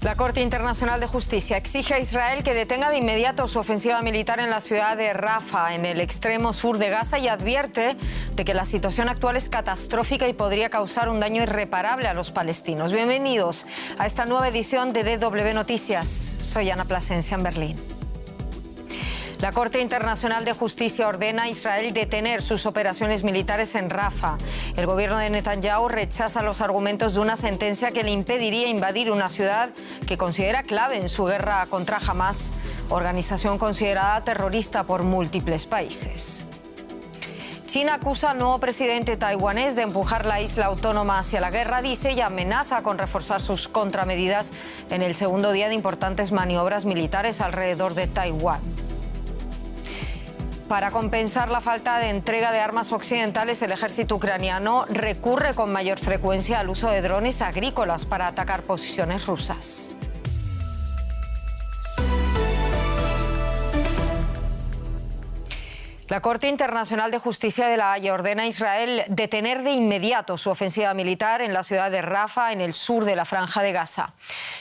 La Corte Internacional de Justicia exige a Israel que detenga de inmediato su ofensiva militar en la ciudad de Rafah, en el extremo sur de Gaza, y advierte de que la situación actual es catastrófica y podría causar un daño irreparable a los palestinos. Bienvenidos a esta nueva edición de DW Noticias. Soy Ana Plasencia en Berlín. La Corte Internacional de Justicia ordena a Israel detener sus operaciones militares en Rafah. El gobierno de Netanyahu rechaza los argumentos de una sentencia que le impediría invadir una ciudad que considera clave en su guerra contra Hamas, organización considerada terrorista por múltiples países. China acusa al nuevo presidente taiwanés de empujar la isla autónoma hacia la guerra, dice, y amenaza con reforzar sus contramedidas en el segundo día de importantes maniobras militares alrededor de Taiwán. Para compensar la falta de entrega de armas occidentales, el ejército ucraniano recurre con mayor frecuencia al uso de drones agrícolas para atacar posiciones rusas. La Corte Internacional de Justicia de La Haya ordena a Israel detener de inmediato su ofensiva militar en la ciudad de Rafah, en el sur de la Franja de Gaza.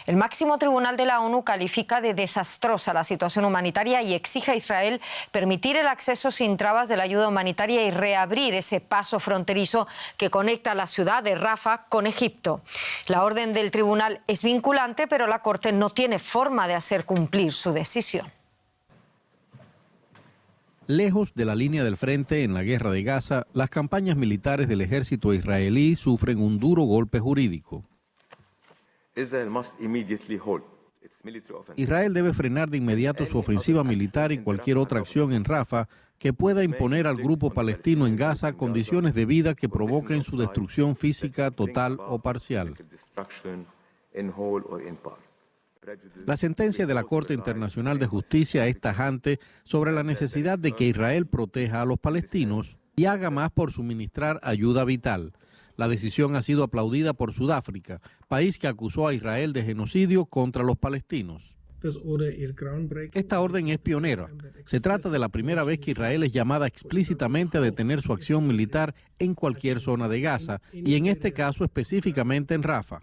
El máximo tribunal de la ONU califica de desastrosa la situación humanitaria y exige a Israel permitir el acceso sin trabas de la ayuda humanitaria y reabrir ese paso fronterizo que conecta la ciudad de Rafah con Egipto. La orden del tribunal es vinculante, pero la Corte no tiene forma de hacer cumplir su decisión. Lejos de la línea del frente en la guerra de Gaza, las campañas militares del ejército israelí sufren un duro golpe jurídico. Israel debe frenar de inmediato su ofensiva militar y cualquier otra acción en Rafah que pueda imponer al grupo palestino en Gaza condiciones de vida que provoquen su destrucción física total o parcial. La sentencia de la Corte Internacional de Justicia es tajante sobre la necesidad de que Israel proteja a los palestinos y haga más por suministrar ayuda vital. La decisión ha sido aplaudida por Sudáfrica, país que acusó a Israel de genocidio contra los palestinos. Esta orden es pionera. Se trata de la primera vez que Israel es llamada explícitamente a detener su acción militar en cualquier zona de Gaza, y en este caso específicamente en Rafah.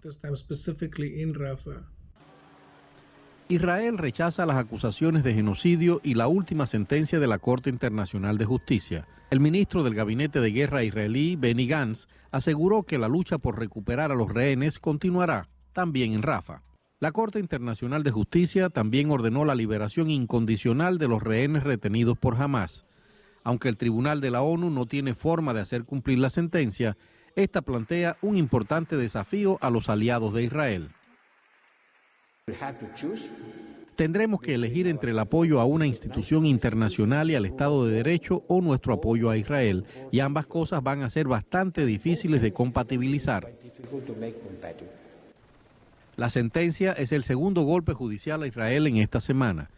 Israel rechaza las acusaciones de genocidio y la última sentencia de la Corte Internacional de Justicia. El ministro del Gabinete de Guerra israelí, Benny Gantz, aseguró que la lucha por recuperar a los rehenes continuará, también en Rafah. La Corte Internacional de Justicia también ordenó la liberación incondicional de los rehenes retenidos por Hamas. Aunque el Tribunal de la ONU no tiene forma de hacer cumplir la sentencia, esta plantea un importante desafío a los aliados de Israel. Tendremos que elegir entre el apoyo a una institución internacional y al Estado de Derecho o nuestro apoyo a Israel, y ambas cosas van a ser bastante difíciles de compatibilizar. La sentencia es el segundo golpe judicial a Israel en esta semana.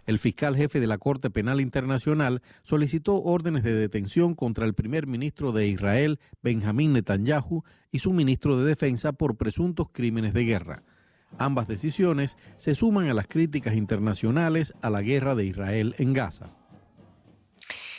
El fiscal jefe de la Corte Penal Internacional solicitó órdenes de detención contra el primer ministro de Israel, Benjamín Netanyahu, y su ministro de Defensa por presuntos crímenes de guerra. Ambas decisiones se suman a las críticas internacionales a la guerra de Israel en Gaza.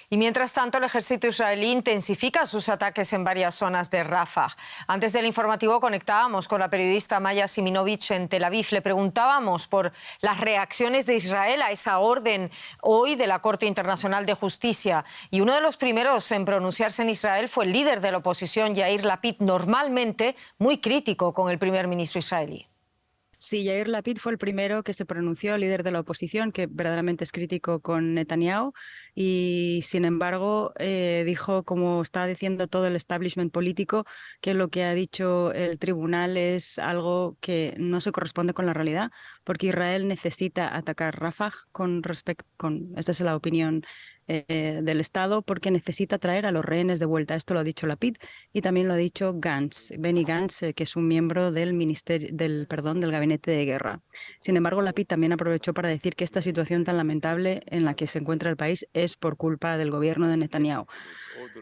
Y mientras tanto, el ejército israelí intensifica sus ataques en varias zonas de Rafah. Antes del informativo conectábamos con la periodista Maya Siminovich en Tel Aviv. Le preguntábamos por las reacciones de Israel a esa orden hoy de la Corte Internacional de Justicia. Y uno de los primeros en pronunciarse en Israel fue el líder de la oposición, Yair Lapid, normalmente muy crítico con el primer ministro israelí. Sí, Yair Lapid fue el primero que se pronunció, líder de la oposición, que verdaderamente es crítico con Netanyahu, y sin embargo dijo, como está diciendo todo el establishment político, que lo que ha dicho el tribunal es algo que no se corresponde con la realidad, porque Israel necesita atacar Rafah esta es la opinión del Estado, porque necesita traer a los rehenes de vuelta. Esto lo ha dicho Lapid y también lo ha dicho Gantz, Benny Gantz, que es un miembro del Gabinete de Guerra. Sin embargo, Lapid también aprovechó para decir que esta situación tan lamentable en la que se encuentra el país es por culpa del gobierno de Netanyahu.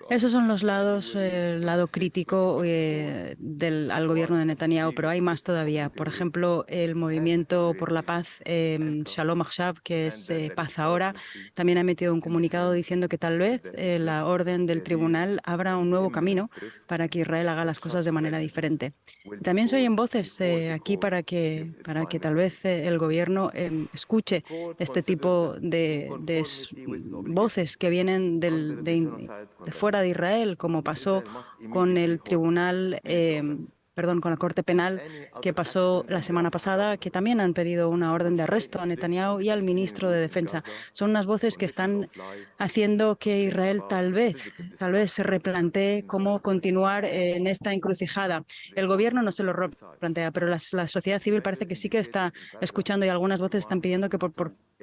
Esos son los lados, el lado crítico al gobierno de Netanyahu, pero hay más todavía. Por ejemplo, el movimiento por la paz, Shalom Achshav, que es Paz Ahora, también ha emitido un comunicado comunicado diciendo que tal vez la orden del tribunal abra un nuevo camino para que Israel haga las cosas de manera diferente. También se oyen voces aquí para que tal vez el gobierno escuche este tipo de voces que vienen de fuera de Israel, como pasó con el tribunal, con la Corte Penal, que pasó la semana pasada, que también han pedido una orden de arresto a Netanyahu y al ministro de Defensa. Son unas voces que están haciendo que Israel tal vez se replantee cómo continuar en esta encrucijada. El gobierno no se lo replantea, pero la sociedad civil parece que sí que está escuchando, y algunas voces están pidiendo que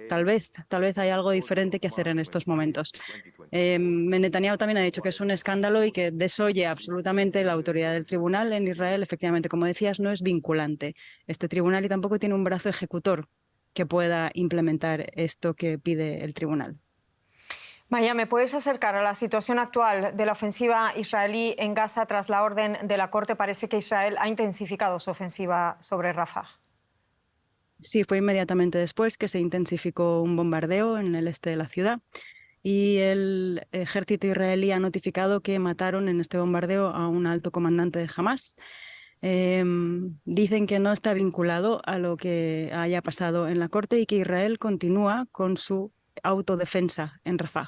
tal vez hay algo diferente que hacer en estos momentos. Netanyahu también ha dicho que es un escándalo y que desoye absolutamente la autoridad del tribunal en Israel. Efectivamente, como decías, no es vinculante este tribunal y tampoco tiene un brazo ejecutor que pueda implementar esto que pide el tribunal. Maya, ¿me puedes acercar a la situación actual de la ofensiva israelí en Gaza tras la orden de la Corte? Parece que Israel ha intensificado su ofensiva sobre Rafah. Sí, fue inmediatamente después que se intensificó un bombardeo en el este de la ciudad y el ejército israelí ha notificado que mataron en este bombardeo a un alto comandante de Hamás. Dicen que no está vinculado a lo que haya pasado en la corte y que Israel continúa con su autodefensa en Rafah.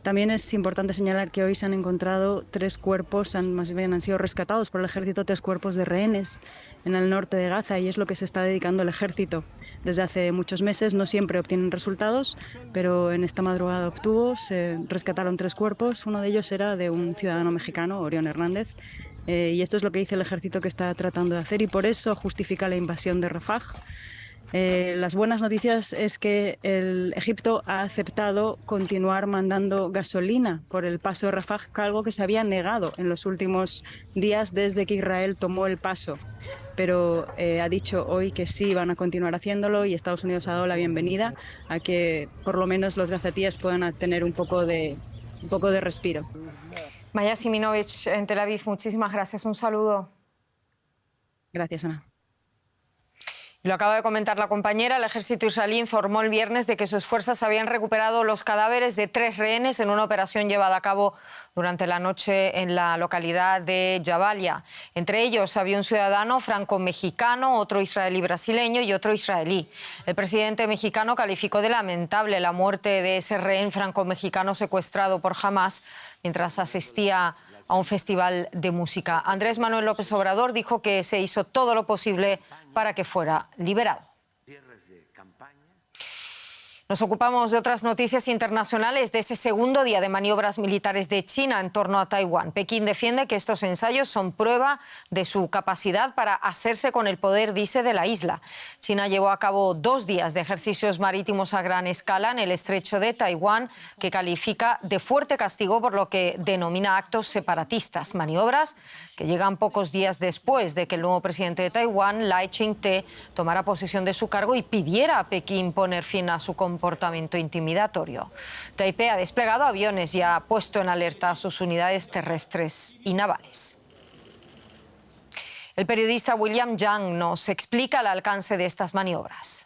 También es importante señalar que hoy se han encontrado 3 cuerpos, han sido rescatados por el ejército 3 cuerpos de rehenes en el norte de Gaza, y es lo que se está dedicando el ejército desde hace muchos meses. No siempre obtienen resultados, pero en esta madrugada se rescataron 3 cuerpos. Uno de ellos era de un ciudadano mexicano, Orión Hernández, y esto es lo que dice el ejército que está tratando de hacer, y por eso justifica la invasión de Rafah. Las buenas noticias es que el Egipto ha aceptado continuar mandando gasolina por el paso de Rafah, algo que se había negado en los últimos días desde que Israel tomó el paso. Pero ha dicho hoy que sí van a continuar haciéndolo, y Estados Unidos ha dado la bienvenida a que por lo menos los gazatíes puedan tener un poco de respiro. Maya Siminovich en Tel Aviv, muchísimas gracias. Un saludo. Gracias, Ana. Lo acaba de comentar la compañera. El ejército israelí informó el viernes de que sus fuerzas habían recuperado los cadáveres de 3 rehenes en una operación llevada a cabo durante la noche en la localidad de Jabalia. Entre ellos había un ciudadano franco-mexicano, otro israelí brasileño y otro israelí. El presidente mexicano calificó de lamentable la muerte de ese rehén franco-mexicano secuestrado por Hamás mientras asistía a un festival de música. Andrés Manuel López Obrador dijo que se hizo todo lo posible para que fuera liberado. Nos ocupamos de otras noticias internacionales, de ese segundo día de maniobras militares de China en torno a Taiwán. Pekín defiende que estos ensayos son prueba de su capacidad para hacerse con el poder, dice, de la isla. China llevó a cabo 2 días de ejercicios marítimos a gran escala en el estrecho de Taiwán, que califica de fuerte castigo por lo que denomina actos separatistas. Maniobras que llegan pocos días después de que el nuevo presidente de Taiwán, Lai Ching-te, tomara posesión de su cargo y pidiera a Pekín poner fin a su comportamiento intimidatorio. Taipei ha desplegado aviones y ha puesto en alerta a sus unidades terrestres y navales. El periodista William Yang nos explica el alcance de estas maniobras.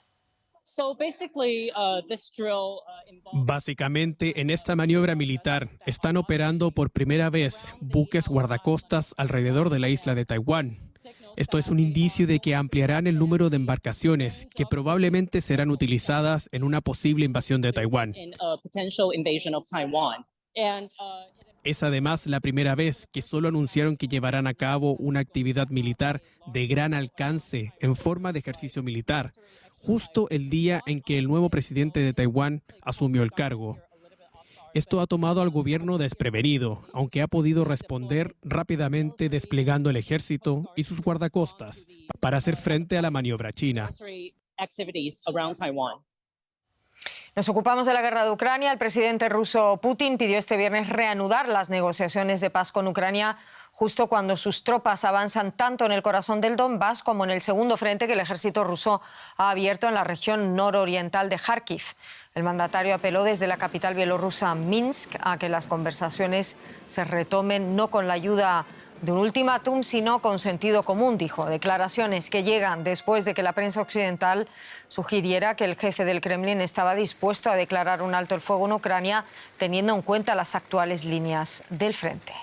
Básicamente, en esta maniobra militar están operando por primera vez buques guardacostas alrededor de la isla de Taiwán. Esto es un indicio de que ampliarán el número de embarcaciones que probablemente serán utilizadas en una posible invasión de Taiwán. Es además la primera vez que solo anunciaron que llevarán a cabo una actividad militar de gran alcance en forma de ejercicio militar, justo el día en que el nuevo presidente de Taiwán asumió el cargo. Esto ha tomado al gobierno desprevenido, aunque ha podido responder rápidamente desplegando el ejército y sus guardacostas para hacer frente a la maniobra china. Nos ocupamos de la guerra de Ucrania. El presidente ruso Putin pidió este viernes reanudar las negociaciones de paz con Ucrania justo cuando sus tropas avanzan tanto en el corazón del Donbass como en el segundo frente que el ejército ruso ha abierto en la región nororiental de Kharkiv. El mandatario apeló desde la capital bielorrusa, Minsk, a que las conversaciones se retomen no con la ayuda de un ultimátum, sino con sentido común, dijo. Declaraciones que llegan después de que la prensa occidental sugiriera que el jefe del Kremlin estaba dispuesto a declarar un alto el fuego en Ucrania, teniendo en cuenta las actuales líneas del frente.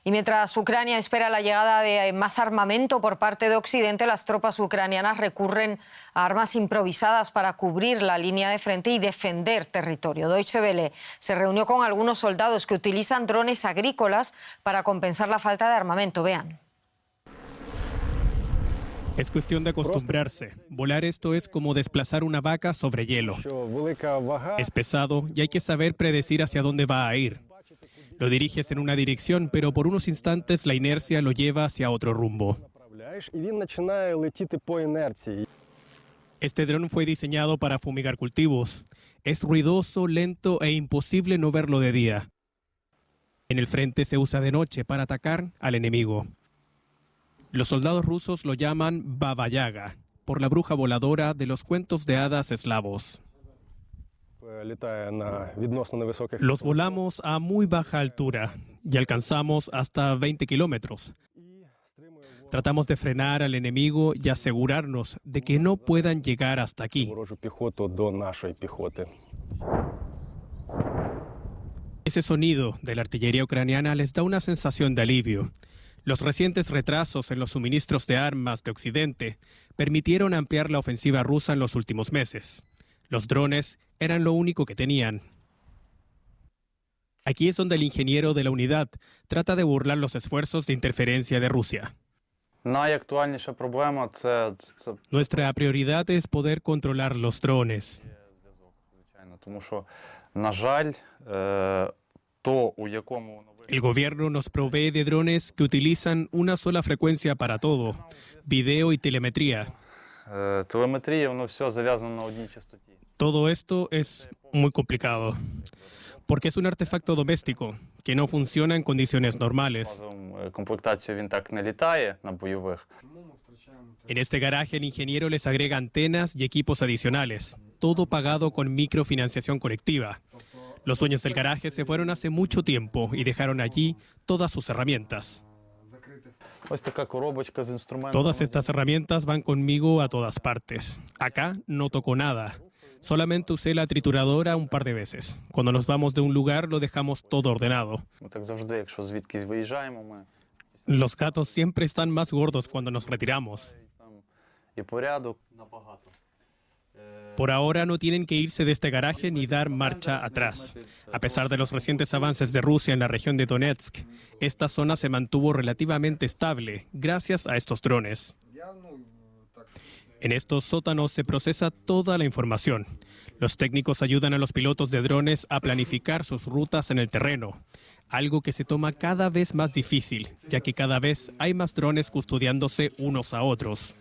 Y mientras Ucrania espera la llegada de más armamento por parte de Occidente, las tropas ucranianas recurren a armas improvisadas para cubrir la línea de frente y defender territorio. Deutsche Welle se reunió con algunos soldados que utilizan drones agrícolas para compensar la falta de armamento. Vean. Es cuestión de acostumbrarse. Volar esto es como desplazar una vaca sobre hielo. Es pesado y hay que saber predecir hacia dónde va a ir. Lo diriges en una dirección, pero por unos instantes la inercia lo lleva hacia otro rumbo. Este dron fue diseñado para fumigar cultivos. Es ruidoso, lento e imposible no verlo de día. En el frente se usa de noche para atacar al enemigo. Los soldados rusos lo llaman Baba Yaga, por la bruja voladora de los cuentos de hadas eslavos. Los volamos a muy baja altura y alcanzamos hasta 20 kilómetros. Tratamos de frenar al enemigo y asegurarnos de que no puedan llegar hasta aquí. Ese sonido de la artillería ucraniana les da una sensación de alivio. Los recientes retrasos en los suministros de armas de Occidente permitieron ampliar la ofensiva rusa en los últimos meses. Los drones eran lo único que tenían. Aquí es donde el ingeniero de la unidad trata de burlar los esfuerzos de interferencia de Rusia. Nuestra prioridad es poder controlar los drones. El gobierno nos provee de drones que utilizan una sola frecuencia para todo, video y telemetría. Todo esto es muy complicado, porque es un artefacto doméstico que no funciona en condiciones normales. En este garaje el ingeniero les agrega antenas y equipos adicionales, todo pagado con microfinanciación colectiva. Los dueños del garaje se fueron hace mucho tiempo y dejaron allí todas sus herramientas. Todas estas herramientas van conmigo a todas partes. Acá no toco nada. Solamente usé la trituradora un par de veces. Cuando nos vamos de un lugar lo dejamos todo ordenado. Los gatos siempre están más gordos cuando nos retiramos. Por ahora no tienen que irse de este garaje ni dar marcha atrás. A pesar de los recientes avances de Rusia en la región de Donetsk, esta zona se mantuvo relativamente estable gracias a estos drones. En estos sótanos se procesa toda la información. Los técnicos ayudan a los pilotos de drones a planificar sus rutas en el terreno, algo que se toma cada vez más difícil, ya que cada vez hay más drones custodiándose unos a otros.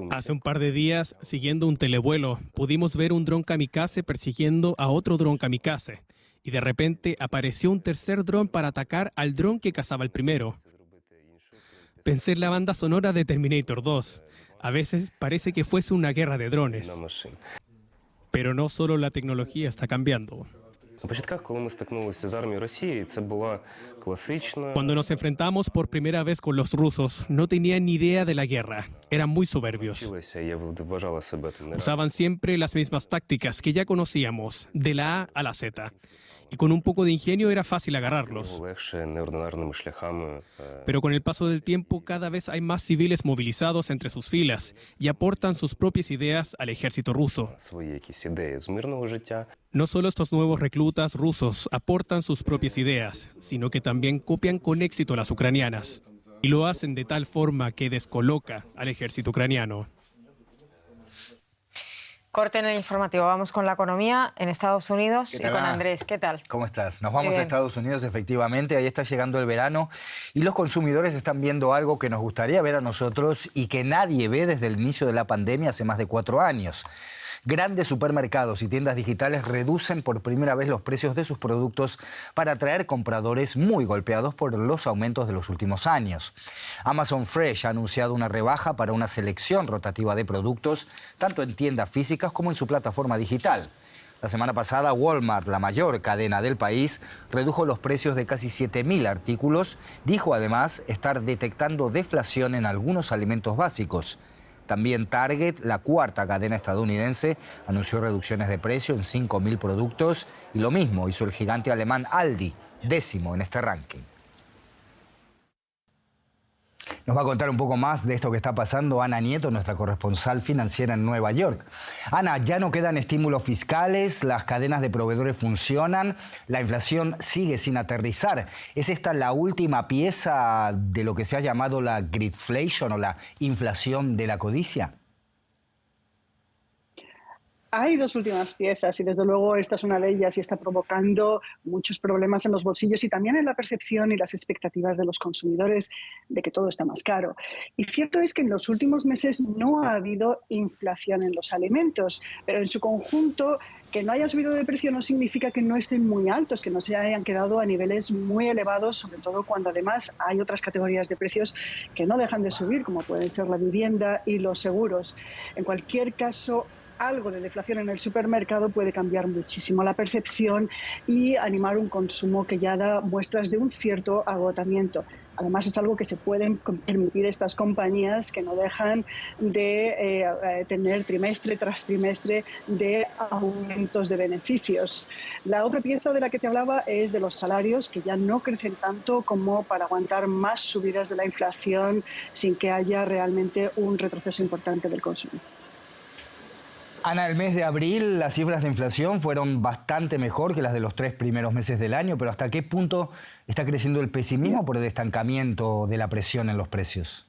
Hace un par de días, siguiendo un televuelo, pudimos ver un dron kamikaze persiguiendo a otro dron kamikaze. Y de repente apareció un tercer dron para atacar al dron que cazaba el primero. Pensé en la banda sonora de Terminator 2. A veces parece que fuese una guerra de drones. Pero no solo la tecnología está cambiando. Cuando nos enfrentamos por primera vez con los rusos, no tenían ni idea de la guerra. Eran muy soberbios. Usaban siempre las mismas tácticas que ya conocíamos, de la A a la Z. Y con un poco de ingenio era fácil agarrarlos. Pero con el paso del tiempo, cada vez hay más civiles movilizados entre sus filas y aportan sus propias ideas al ejército ruso. No solo estos nuevos reclutas rusos aportan sus propias ideas, sino que también copian con éxito las ucranianas. Y lo hacen de tal forma que descoloca al ejército ucraniano. Corte en el informativo. Vamos con la economía en Estados Unidos y con Andrés. ¿Qué tal? ¿Cómo estás? Nos vamos a Estados Unidos, efectivamente. Ahí está llegando el verano y los consumidores están viendo algo que nos gustaría ver a nosotros y que nadie ve desde el inicio de la pandemia hace más de 4 años. Grandes supermercados y tiendas digitales reducen por primera vez los precios de sus productos para atraer compradores muy golpeados por los aumentos de los últimos años. Amazon Fresh ha anunciado una rebaja para una selección rotativa de productos, tanto en tiendas físicas como en su plataforma digital. La semana pasada, Walmart, la mayor cadena del país, redujo los precios de casi 7.000 artículos. Dijo además estar detectando deflación en algunos alimentos básicos. También Target, la cuarta cadena estadounidense, anunció reducciones de precio en 5.000 productos. Y lo mismo hizo el gigante alemán Aldi, 10º en este ranking. Nos va a contar un poco más de esto que está pasando Ana Nieto, nuestra corresponsal financiera en Nueva York. Ana, ya no quedan estímulos fiscales, las cadenas de proveedores funcionan, la inflación sigue sin aterrizar. ¿Es esta la última pieza de lo que se ha llamado la greedflation o la inflación de la codicia? Hay dos últimas piezas y desde luego esta es una de ellas y está provocando muchos problemas en los bolsillos y también en la percepción y las expectativas de los consumidores de que todo está más caro. Y cierto es que en los últimos meses no ha habido inflación en los alimentos, pero en su conjunto que no hayan subido de precio no significa que no estén muy altos, que no se hayan quedado a niveles muy elevados, sobre todo cuando además hay otras categorías de precios que no dejan de subir, como pueden ser la vivienda y los seguros. En cualquier caso, algo de deflación en el supermercado puede cambiar muchísimo la percepción y animar un consumo que ya da muestras de un cierto agotamiento. Además, es algo que se pueden permitir estas compañías que no dejan de tener trimestre tras trimestre de aumentos de beneficios. La otra pieza de la que te hablaba es de los salarios, que ya no crecen tanto como para aguantar más subidas de la inflación sin que haya realmente un retroceso importante del consumo. Ana, el mes de abril las cifras de inflación fueron bastante mejor que las de los 3 primeros meses del año, pero ¿hasta qué punto está creciendo el pesimismo por el estancamiento de la presión en los precios?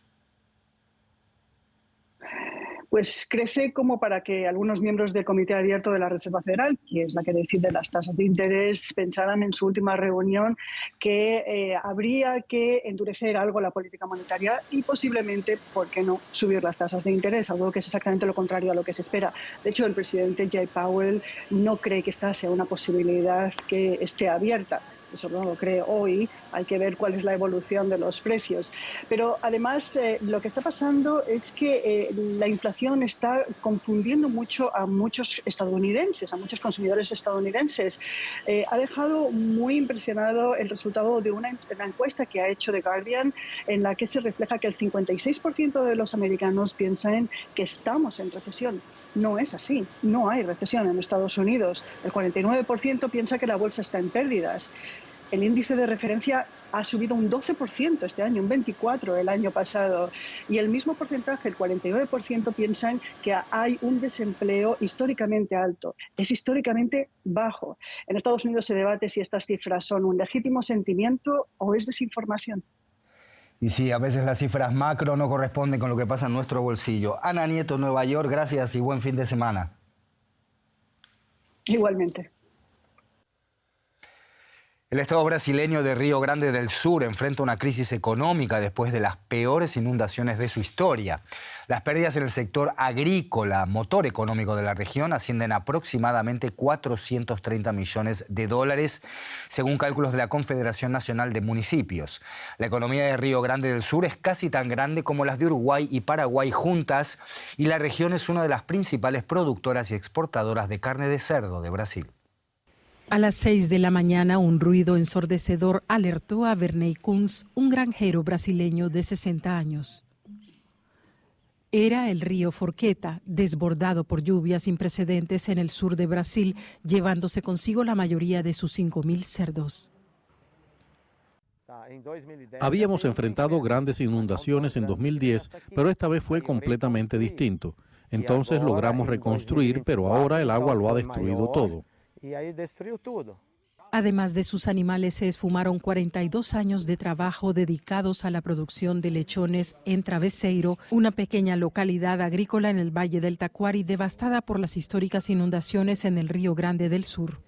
Pues crece como para que algunos miembros del Comité Abierto de la Reserva Federal, que es la que decide las tasas de interés, pensaran en su última reunión que habría que endurecer algo la política monetaria y posiblemente, ¿por qué no?, subir las tasas de interés, algo que es exactamente lo contrario a lo que se espera. De hecho, el presidente Jay Powell no cree que esta sea una posibilidad que esté abierta. Eso no lo cree hoy, hay que ver cuál es la evolución de los precios. Pero además lo que está pasando es que la inflación está confundiendo mucho a muchos estadounidenses, a muchos consumidores estadounidenses. Ha dejado muy impresionado el resultado de una encuesta que ha hecho The Guardian, en la que se refleja que el 56% de los americanos piensan que estamos en recesión. No es así, no hay recesión en Estados Unidos. El 49% piensa que la bolsa está en pérdidas. El índice de referencia ha subido un 12% este año, un 24% el año pasado. Y el mismo porcentaje, el 49%, piensan que hay un desempleo históricamente alto. Es históricamente bajo. En Estados Unidos se debate si estas cifras son un legítimo sentimiento o es desinformación. Y sí, a veces las cifras macro no corresponden con lo que pasa en nuestro bolsillo. Ana Nieto, Nueva York, gracias y buen fin de semana. Igualmente. El estado brasileño de Río Grande del Sur enfrenta una crisis económica después de las peores inundaciones de su historia. Las pérdidas en el sector agrícola, motor económico de la región, ascienden a aproximadamente 430 millones de dólares, según cálculos de la Confederación Nacional de Municipios. La economía de Río Grande del Sur es casi tan grande como las de Uruguay y Paraguay juntas, y la región es una de las principales productoras y exportadoras de carne de cerdo de Brasil. A las 6 de la mañana, un ruido ensordecedor alertó a Verney Kunz, un granjero brasileño de 60 años. Era el río Forqueta, desbordado por lluvias sin precedentes en el sur de Brasil, llevándose consigo la mayoría de sus 5.000 cerdos. Habíamos enfrentado grandes inundaciones en 2010, pero esta vez fue completamente distinto. Entonces logramos reconstruir, pero ahora el agua lo ha destruido todo. Además de sus animales, se esfumaron 42 años de trabajo dedicados a la producción de lechones en Travesseiro, una pequeña localidad agrícola en el Valle del Taquari, devastada por las históricas inundaciones en el Río Grande del Sur.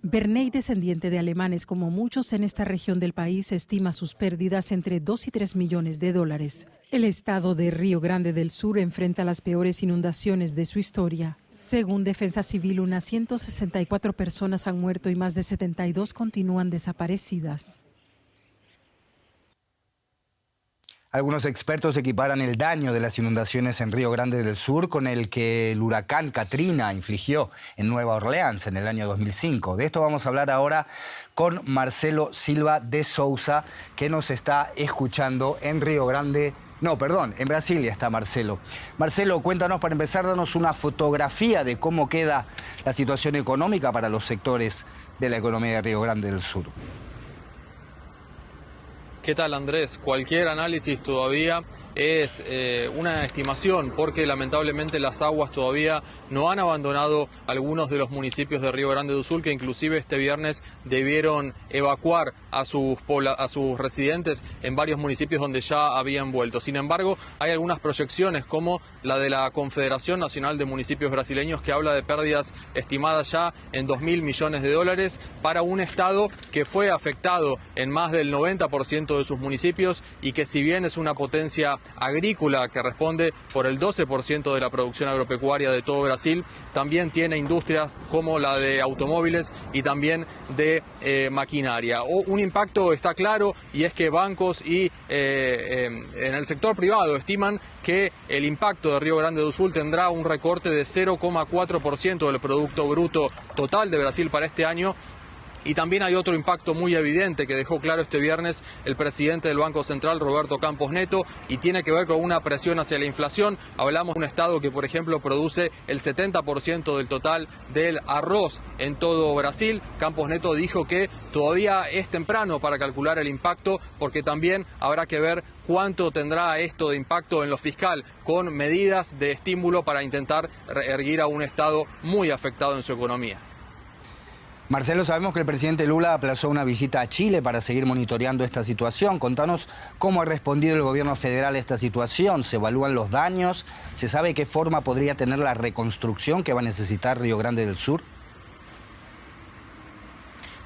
Verney, descendiente de alemanes como muchos en esta región del país, estima sus pérdidas entre 2 y 3 millones de dólares. El estado de Río Grande del Sur enfrenta las peores inundaciones de su historia. Según Defensa Civil, unas 164 personas han muerto y más de 72 continúan desaparecidas. Algunos expertos equiparan el daño de las inundaciones en Río Grande del Sur con el que el huracán Katrina infligió en Nueva Orleans en el año 2005. De esto vamos a hablar ahora con Marcelo Silva de Souza, que nos está escuchando en Río Grande. No, perdón, en Brasilia está Marcelo. Marcelo, cuéntanos para empezar, danos una fotografía de cómo queda la situación económica para los sectores de la economía de Río Grande del Sur. ¿Qué tal, Andrés? Cualquier análisis todavía es una estimación, porque lamentablemente las aguas todavía no han abandonado algunos de los municipios de Río Grande do Sul, que inclusive este viernes debieron evacuar a sus residentes en varios municipios donde ya habían vuelto. Sin embargo, hay algunas proyecciones, como la de la Confederación Nacional de Municipios Brasileños, que habla de pérdidas estimadas ya en 2.000 millones de dólares para un estado que fue afectado en más del 90% de sus municipios y que, si bien es una potencia agrícola que responde por el 12% de la producción agropecuaria de todo Brasil, también tiene industrias como la de automóviles y también de maquinaria. Un impacto está claro, y es que bancos y en el sector privado estiman que el impacto de Río Grande do Sul tendrá un recorte de 0,4% del Producto Bruto Total de Brasil para este año. Y también hay otro impacto muy evidente que dejó claro este viernes el presidente del Banco Central, Roberto Campos Neto, y tiene que ver con una presión hacia la inflación. Hablamos de un estado que, por ejemplo, produce el 70% del total del arroz en todo Brasil. Campos Neto dijo que todavía es temprano para calcular el impacto, porque también habrá que ver cuánto tendrá esto de impacto en lo fiscal, con medidas de estímulo para intentar reerguir a un estado muy afectado en su economía. Marcelo, sabemos que el presidente Lula aplazó una visita a Chile para seguir monitoreando esta situación. Contanos cómo ha respondido el gobierno federal a esta situación. ¿Se evalúan los daños? ¿Se sabe qué forma podría tener la reconstrucción que va a necesitar Río Grande del Sur?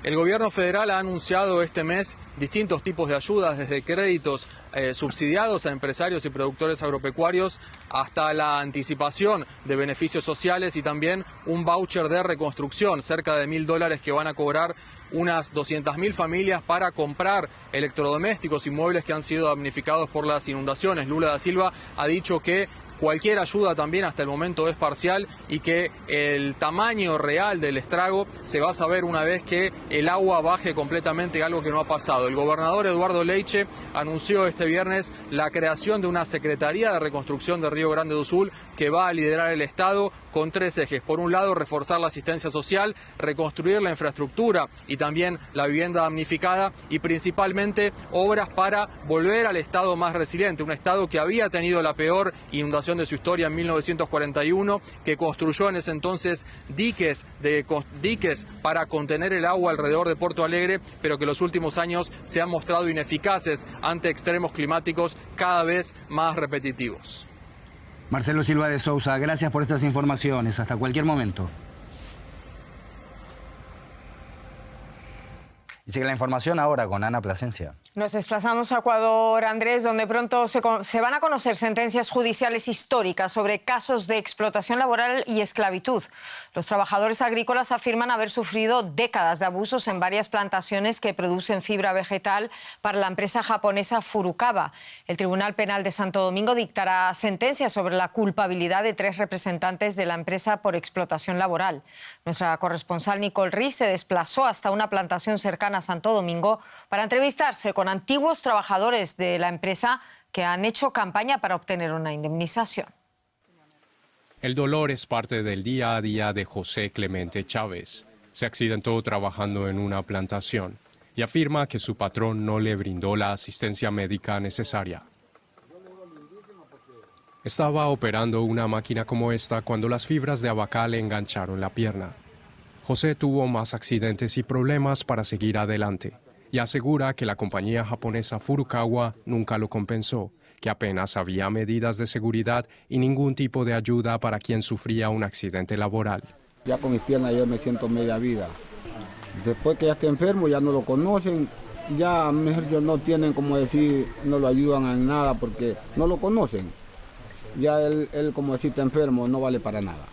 El gobierno federal ha anunciado este mes distintos tipos de ayudas, desde créditos subsidiados a empresarios y productores agropecuarios hasta la anticipación de beneficios sociales, y también un voucher de reconstrucción, cerca de $1.000 que van a cobrar unas 200.000 familias para comprar electrodomésticos y muebles que han sido damnificados por las inundaciones. Lula da Silva ha dicho que cualquier ayuda también hasta el momento es parcial, y que el tamaño real del estrago se va a saber una vez que el agua baje completamente, algo que no ha pasado. El gobernador Eduardo Leite anunció este viernes la creación de una Secretaría de Reconstrucción de Río Grande do Sul, que va a liderar el Estado con 3 ejes. Por un lado, reforzar la asistencia social, reconstruir la infraestructura y también la vivienda damnificada, y principalmente obras para volver al Estado más resiliente, un Estado que había tenido la peor inundación de su historia en 1941, que construyó en ese entonces diques para contener el agua alrededor de Porto Alegre, pero que los últimos años se han mostrado ineficaces ante extremos climáticos cada vez más repetitivos. Marcelo Silva de Souza, gracias por estas informaciones. Hasta cualquier momento. Y sigue la información ahora con Ana Plasencia. Nos desplazamos a Ecuador, Andrés, donde pronto se van a conocer sentencias judiciales históricas sobre casos de explotación laboral y esclavitud. Los trabajadores agrícolas afirman haber sufrido décadas de abusos en varias plantaciones que producen fibra vegetal para la empresa japonesa Furukawa. El Tribunal Penal de Santo Domingo dictará sentencias sobre la culpabilidad de 3 representantes de la empresa por explotación laboral. Nuestra corresponsal Nicole Riz se desplazó hasta una plantación cercana a Santo Domingo para entrevistarse con antiguos trabajadores de la empresa que han hecho campaña para obtener una indemnización. El dolor es parte del día a día de José Clemente Chávez. Se accidentó trabajando en una plantación y afirma que su patrón no le brindó la asistencia médica necesaria. Estaba operando una máquina como esta cuando las fibras de abaca le engancharon la pierna. José tuvo más accidentes y problemas para seguir adelante, y asegura que la compañía japonesa Furukawa nunca lo compensó, que apenas había medidas de seguridad y ningún tipo de ayuda para quien sufría un accidente laboral. Ya con mis piernas yo me siento media vida. Después que ya esté enfermo ya no lo conocen, ya mejor no tienen como decir, no lo ayudan en nada porque no lo conocen. Ya él como decir está enfermo, no vale para nada.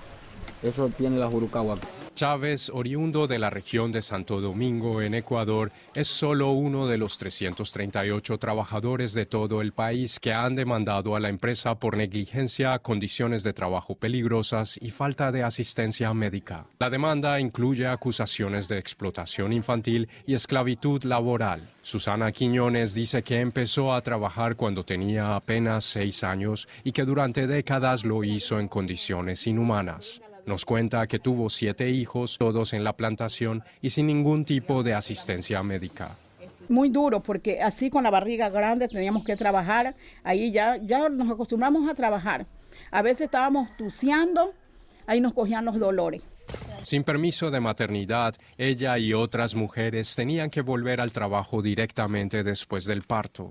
Eso tiene la Furukawa. Chávez, oriundo de la región de Santo Domingo, en Ecuador, es solo uno de los 338 trabajadores de todo el país que han demandado a la empresa por negligencia, condiciones de trabajo peligrosas y falta de asistencia médica. La demanda incluye acusaciones de explotación infantil y esclavitud laboral. Susana Quiñones dice que empezó a trabajar cuando tenía apenas 6 años y que durante décadas lo hizo en condiciones inhumanas. Nos cuenta que tuvo 7 hijos, todos en la plantación y sin ningún tipo de asistencia médica. Muy duro, porque así con la barriga grande teníamos que trabajar. Ahí ya nos acostumbramos a trabajar. A veces estábamos tuseando, ahí nos cogían los dolores. Sin permiso de maternidad, ella y otras mujeres tenían que volver al trabajo directamente después del parto.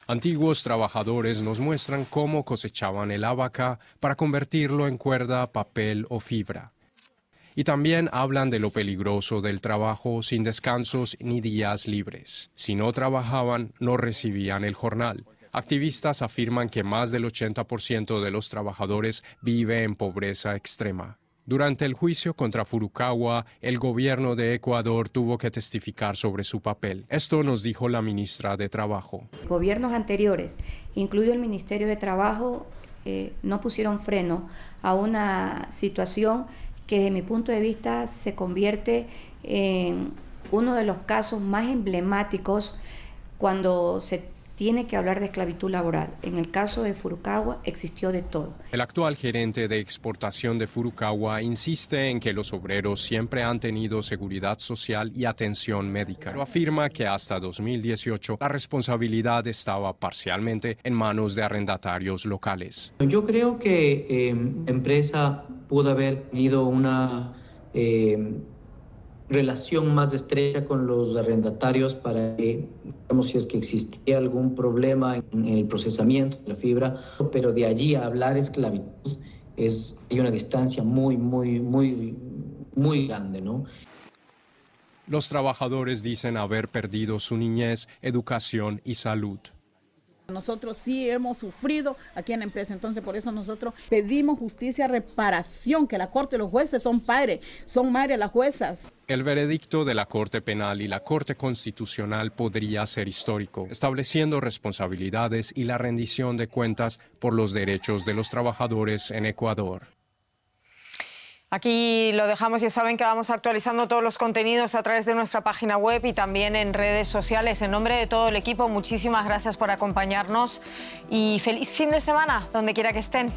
Antiguos trabajadores nos muestran cómo cosechaban el abaca para convertirlo en cuerda, papel o fibra. Y también hablan de lo peligroso del trabajo sin descansos ni días libres. Si no trabajaban, no recibían el jornal. Activistas afirman que más del 80% de los trabajadores vive en pobreza extrema. Durante el juicio contra Furukawa, el gobierno de Ecuador tuvo que testificar sobre su papel. Esto nos dijo la ministra de Trabajo. Gobiernos anteriores, incluido el Ministerio de Trabajo, no pusieron freno a una situación que desde mi punto de vista se convierte en uno de los casos más emblemáticos cuando se tiene que hablar de esclavitud laboral. En el caso de Furukawa existió de todo. El actual gerente de exportación de Furukawa insiste en que los obreros siempre han tenido seguridad social y atención médica, pero afirma que hasta 2018 la responsabilidad estaba parcialmente en manos de arrendatarios locales. Yo creo que la empresa pudo haber tenido una relación más estrecha con los arrendatarios para que, digamos, si es que existía algún problema en el procesamiento de la fibra, pero de allí a hablar esclavitud hay una distancia muy grande, ¿no? Los trabajadores dicen haber perdido su niñez, educación y salud. Nosotros sí hemos sufrido aquí en la empresa, entonces por eso nosotros pedimos justicia, reparación, que la Corte y los jueces son padres, son madres las juezas. El veredicto de la Corte Penal y la Corte Constitucional podría ser histórico, estableciendo responsabilidades y la rendición de cuentas por los derechos de los trabajadores en Ecuador. Aquí lo dejamos, ya saben que vamos actualizando todos los contenidos a través de nuestra página web y también en redes sociales. En nombre de todo el equipo, muchísimas gracias por acompañarnos y feliz fin de semana, donde quiera que estén.